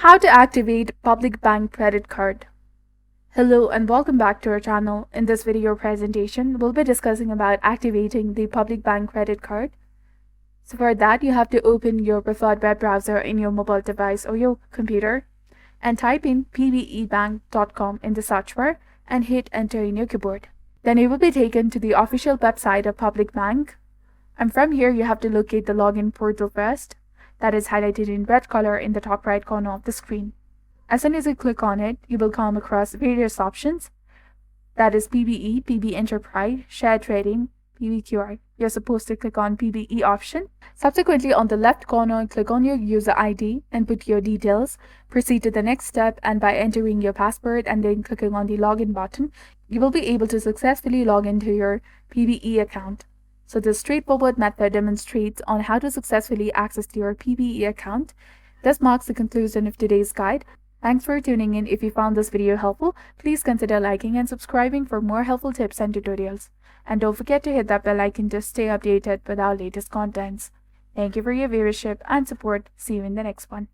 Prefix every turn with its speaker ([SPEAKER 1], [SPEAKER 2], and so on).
[SPEAKER 1] How to activate public bank credit card. Hello and welcome back to our channel. In this video presentation, we'll be discussing about activating the public bank credit card. So for that, you have to open your preferred web browser in your mobile device or your computer and type in pbebank.com in the search bar and hit enter in your keyboard. Then you will be taken to the official website of Public Bank. And from here, you have to locate the login portal first. That is highlighted in red color in the top right corner of the screen. As soon as you click on it, you will come across various options. That is PBE, PB Enterprise, Share Trading, PBQR. You're supposed to click on PBE option. Subsequently, on the left corner, click on your user ID and put your details. Proceed to the next step, and by entering your password and then clicking on the login button, you will be able to successfully log into your PBE account. So this straightforward method demonstrates on how to successfully access your PBE account. This marks the conclusion of today's guide. Thanks for tuning in. If you found this video helpful, please consider liking and subscribing for more helpful tips and tutorials. And don't forget to hit that bell icon to stay updated with our latest contents. Thank you for your viewership and support. See you in the next one.